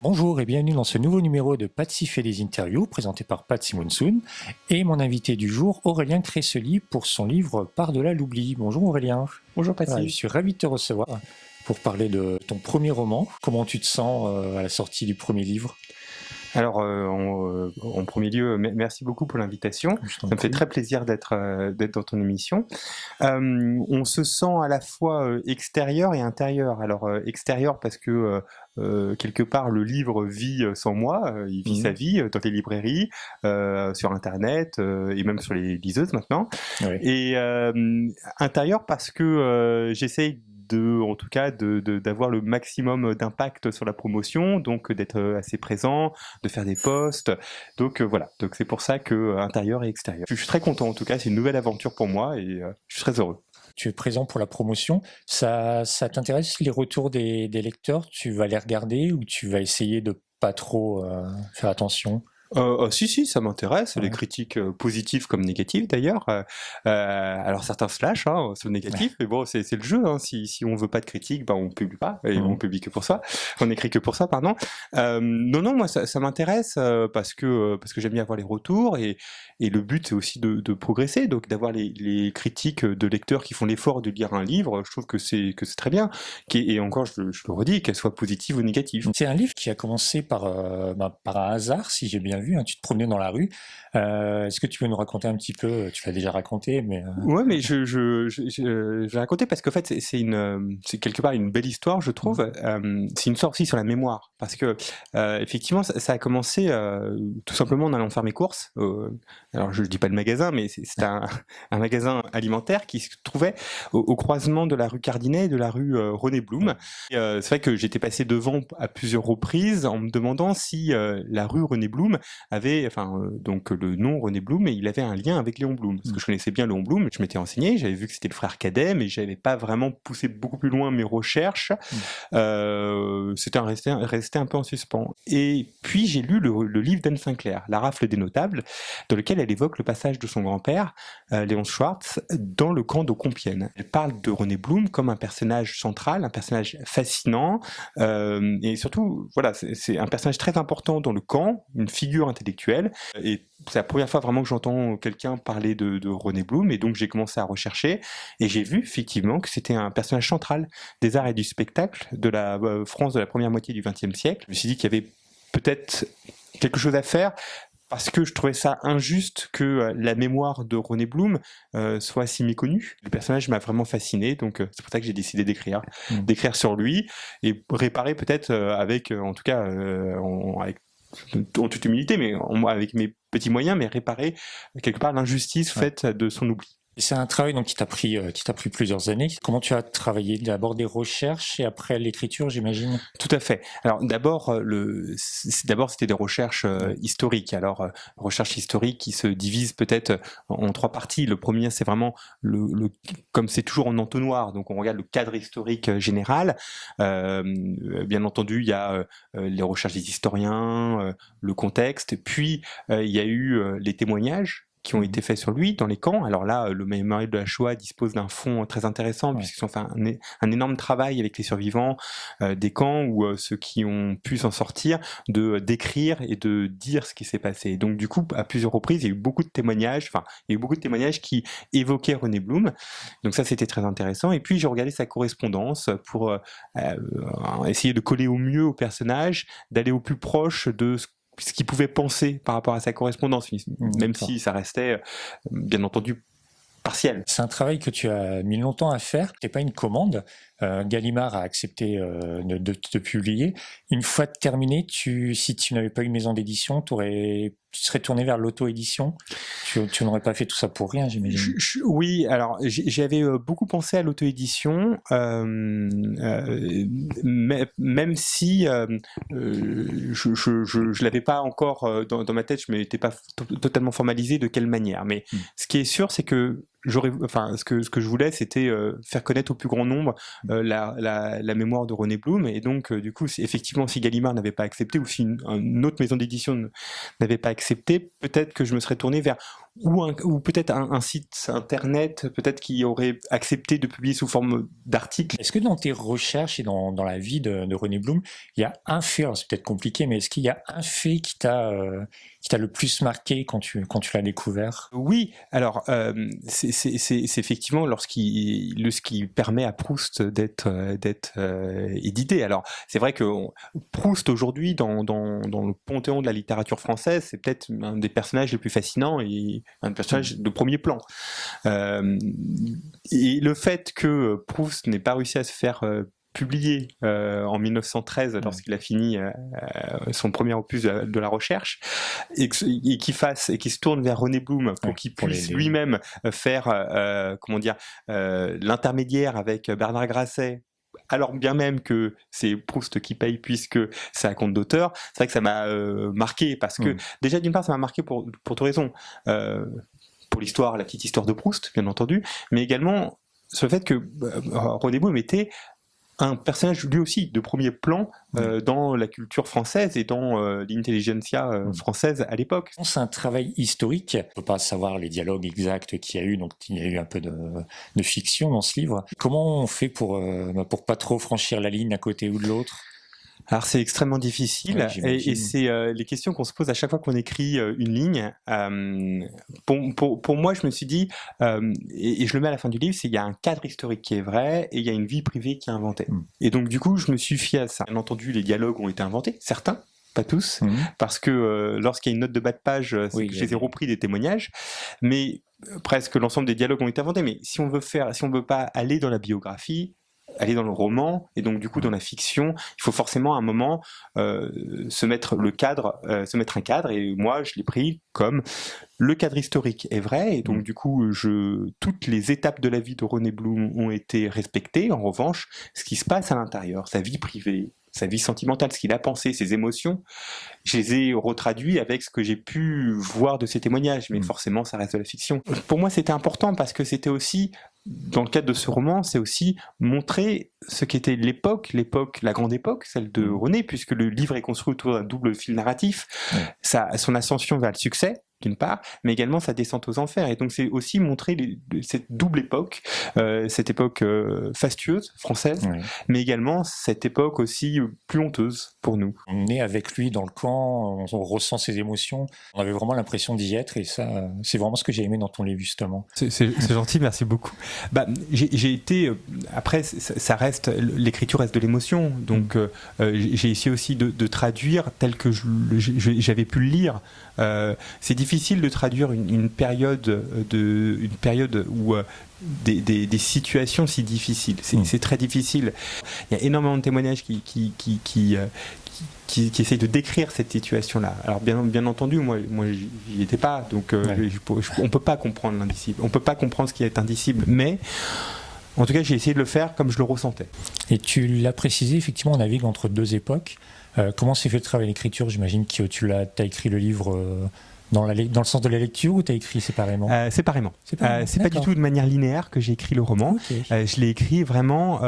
Bonjour et bienvenue dans ce nouveau numéro de Patsy fait des interviews présenté par Patsy Monsoon et mon invité du jour Aurélien Cressely pour son livre Par-delà l'oubli. Bonjour Aurélien. Bonjour Voilà, Patsy. je suis ravi de te recevoir pour parler de ton premier roman. Comment tu te sens à la sortie du premier livre? Alors, en premier lieu, merci beaucoup pour l'invitation. Ça me fait très plaisir d'être dans ton émission. On se sent à la fois extérieur et intérieur. Alors, extérieur parce que quelque part, le livre vit sans moi. Il vit sa vie dans les librairies, sur Internet et même sur les liseuses maintenant. Oui. Et intérieur parce que j'essaye en tout cas, d'avoir le maximum d'impact sur la promotion, donc d'être assez présent, de faire des posts. Donc voilà, donc c'est pour ça que intérieur et extérieur. Je suis très content en tout cas, c'est une nouvelle aventure pour moi et je suis très heureux. Tu es présent pour la promotion. Ça t'intéresse les retours des lecteurs? Tu vas les regarder ou tu vas essayer de pas trop faire attention? Si, ça m'intéresse, Ouais. les critiques positives comme négatives d'ailleurs. Alors certains se lâchent sur le négatif, mais bon, c'est le jeu. Si on veut pas de critiques, on publie pas, et on publie que pour ça. On écrit que pour ça, pardon. Non, moi ça m'intéresse parce que j'aime bien avoir les retours et le but c'est aussi de progresser, donc d'avoir les critiques de lecteurs qui font l'effort de lire un livre. Je trouve que c'est très bien. Et encore, je le redis, qu'elles soient positives ou négatives. C'est un livre qui a commencé par un hasard, si j'ai bien vu. Tu te promenais dans la rue. Est-ce que tu peux nous raconter un petit peu? Tu l'as déjà raconté, mais... Ouais, mais je vais raconter parce qu'en fait, c'est quelque part une belle histoire, je trouve. C'est une histoire aussi sur la mémoire. Parce que, effectivement, ça a commencé tout simplement en allant faire mes courses. Alors, je dis pas le magasin, mais c'était un magasin alimentaire qui se trouvait au croisement de la rue Cardinet et de la rue René Blum. Et, c'est vrai que j'étais passé devant à plusieurs reprises en me demandant si la rue René Blum avait, donc le nom René Blum, et il avait un lien avec Léon Blum. Parce que je connaissais bien Léon Blum, je m'étais renseigné, j'avais vu que c'était le frère cadet, mais j'avais pas vraiment poussé beaucoup plus loin mes recherches. C'était resté un peu en suspens. Et puis j'ai lu le livre d'Anne Sinclair, La rafle des notables, dans lequel elle évoque le passage de son grand-père, Léon Schwartz, dans le camp de Compiègne. Elle parle de René Blum comme un personnage central, un personnage fascinant, et surtout, voilà, c'est un personnage très important dans le camp, une figure intellectuelle, et c'est la première fois vraiment que j'entends quelqu'un parler de René Blum, et donc j'ai commencé à rechercher, et j'ai vu effectivement que c'était un personnage central des arts et du spectacle de la France de la première moitié du XXe siècle. Je me suis dit qu'il y avait peut-être quelque chose à faire, parce que je trouvais ça injuste que la mémoire de René Blum soit si méconnue. Le personnage m'a vraiment fasciné, donc c'est pour ça que j'ai décidé d'écrire sur lui, et réparer peut-être avec, en tout cas, en toute humilité, mais avec mes petits moyens, mais réparer quelque part l'injustice faite de son oubli. C'est un travail donc, qui t'a pris plusieurs années. Comment tu as travaillé? D'abord des recherches et après l'écriture, j'imagine? Tout à fait. Alors d'abord, c'était des recherches historiques. Alors, recherches historiques qui se divisent peut-être en trois parties. Le premier, c'est vraiment comme c'est toujours en entonnoir, donc on regarde le cadre historique général. Bien entendu, il y a les recherches des historiens, le contexte, puis il y a eu les témoignages qui ont été faits sur lui dans les camps. Alors là, le mémorial de la Shoah dispose d'un fonds très intéressant, puisqu'ils ont fait un énorme travail avec les survivants des camps, ou ceux qui ont pu s'en sortir, de d'écrire et de dire ce qui s'est passé. Donc du coup, à plusieurs reprises, il y a eu beaucoup de témoignages, qui évoquaient René Blum. Donc ça, c'était très intéressant. Et puis j'ai regardé sa correspondance pour essayer de coller au mieux au personnage, d'aller au plus proche de ce qu'il pouvait penser par rapport à sa correspondance, même si ça restait, bien entendu, partiel. C'est un travail que tu as mis longtemps à faire. C'est pas une commande. Gallimard a accepté de te publier. Une fois terminé, si tu n'avais pas eu une maison d'édition, tu serais tourné vers l'auto-édition. Tu n'aurais pas fait tout ça pour rien, j'imagine. Oui, alors j'avais beaucoup pensé à l'auto-édition, même si je l'avais pas encore dans ma tête, je m'étais pas totalement formalisé de quelle manière. Mais ce qui est sûr, c'est que ce que je voulais, c'était faire connaître au plus grand nombre la mémoire de René Blum. Et donc, du coup, effectivement, si Gallimard n'avait pas accepté, ou si une autre maison d'édition n'avait pas accepté, peut-être que je me serais tourné vers ou peut-être un site internet, peut-être qui aurait accepté de publier sous forme d'article. Est-ce que dans tes recherches et dans la vie de René Blum, il y a un fait, alors c'est peut-être compliqué, mais est-ce qu'il y a un fait qui t'a le plus marqué quand tu l'as découvert? Oui, alors c'est effectivement ce qui permet à Proust d'être édité. Alors c'est vrai que Proust aujourd'hui dans le panthéon de la littérature française, c'est peut-être un des personnages les plus fascinants et un personnage de premier plan. Et le fait que Proust n'ait pas réussi à se faire publié en 1913 lorsqu'il a fini son premier opus de la recherche et qu'il se tourne vers René Blum pour qu'il puisse lui-même faire l'intermédiaire avec Bernard Grasset, alors bien même que c'est Proust qui paye puisque c'est un compte d'auteur. C'est vrai que ça m'a marqué parce que déjà d'une part ça m'a marqué pour deux raisons, pour l'histoire, la petite histoire de Proust bien entendu, mais également sur le fait que René Blum était un personnage lui aussi de premier plan dans la culture française et dans l'intelligentsia française à l'époque. C'est un travail historique, on ne peut pas savoir les dialogues exacts qu'il y a eu, donc il y a eu un peu de fiction dans ce livre. Comment on fait pour pas trop franchir la ligne d'un côté ou de l'autre? Alors c'est extrêmement difficile et c'est les questions qu'on se pose à chaque fois qu'on écrit une ligne. Pour moi, je me suis dit, et je le mets à la fin du livre, c'est qu'il y a un cadre historique qui est vrai et il y a une vie privée qui est inventée. Et donc du coup, je me suis fié à ça. Bien entendu, les dialogues ont été inventés, certains, pas tous, parce que lorsqu'il y a une note de bas de page, c'est que je les ai repris des témoignages, mais presque l'ensemble des dialogues ont été inventés. Mais si on veut pas aller dans la biographie, aller dans le roman et donc du coup dans la fiction, il faut forcément à un moment se mettre un cadre, et moi je l'ai pris comme le cadre historique est vrai et donc du coup toutes les étapes de la vie de René Blum ont été respectées. En revanche, ce qui se passe à l'intérieur, sa vie privée, sa vie sentimentale, ce qu'il a pensé, ses émotions, je les ai retraduits avec ce que j'ai pu voir de ces témoignages, mais forcément ça reste de la fiction. Pour moi c'était important parce que c'était aussi, dans le cadre de ce roman, c'est aussi montrer ce qu'était l'époque, la grande époque, celle de René, puisque le livre est construit autour d'un double fil narratif, son ascension vers le succès, d'une part, mais également sa descente aux enfers. Et donc c'est aussi montrer cette double époque, cette époque fastueuse, française, mais également cette époque aussi plus honteuse pour nous. On est avec lui dans le camp, on ressent ses émotions, on avait vraiment l'impression d'y être, et ça, c'est vraiment ce que j'ai aimé dans ton livre, justement. C'est gentil, merci beaucoup. J'ai été, après, ça reste, l'écriture reste de l'émotion, donc j'ai essayé aussi de traduire tel que j'avais pu le lire. C'est difficile de traduire une période où des situations si difficiles. C'est très difficile. Il y a énormément de témoignages qui essayent de décrire cette situation-là. Alors bien entendu, moi j'y étais pas, donc on peut pas comprendre l'indicible. On peut pas comprendre ce qui est indicible, mais en tout cas, j'ai essayé de le faire comme je le ressentais. Et tu l'as précisé, effectivement, on navigue entre deux époques. Comment s'est fait le travail d'écriture? J'imagine que tu as écrit le livre dans le sens de la lecture, ou tu as écrit séparément? Séparément. C'est pas du tout de manière linéaire que j'ai écrit le roman. Je l'ai écrit vraiment.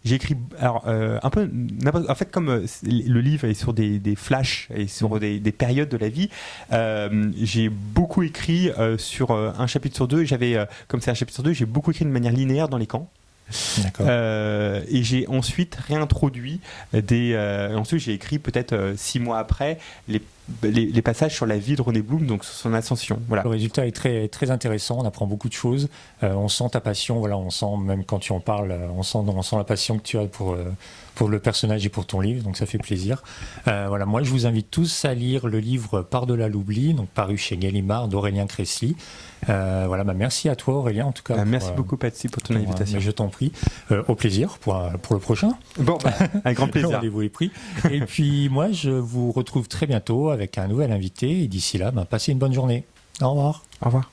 J'ai écrit un peu. En fait, comme le livre est sur des flashs et sur des périodes de la vie, j'ai beaucoup écrit sur un chapitre sur deux. Comme c'est un chapitre sur deux, j'ai beaucoup écrit de manière linéaire dans les camps. Et j'ai ensuite réintroduit ensuite j'ai écrit peut-être 6 mois après les passages sur la vie de René Blum, donc sur son ascension. Voilà. Le résultat est très, très intéressant, on apprend beaucoup de choses, on sent ta passion, voilà, on sent, même quand tu en parles, on sent la passion que tu as pour le personnage et pour ton livre, donc ça fait plaisir. Voilà, moi je vous invite tous à lire le livre Par-delà l'oubli, donc paru chez Gallimard d'Aurélien Crécy. Voilà, merci à toi Aurélien en tout cas. Merci beaucoup Patsy pour ton invitation. Je t'en prie, au plaisir pour le prochain. Bon, avec grand plaisir. Le rendez-vous est pris. Et puis moi je vous retrouve très bientôt avec un nouvel invité, et d'ici là, passez une bonne journée. Au revoir. Au revoir.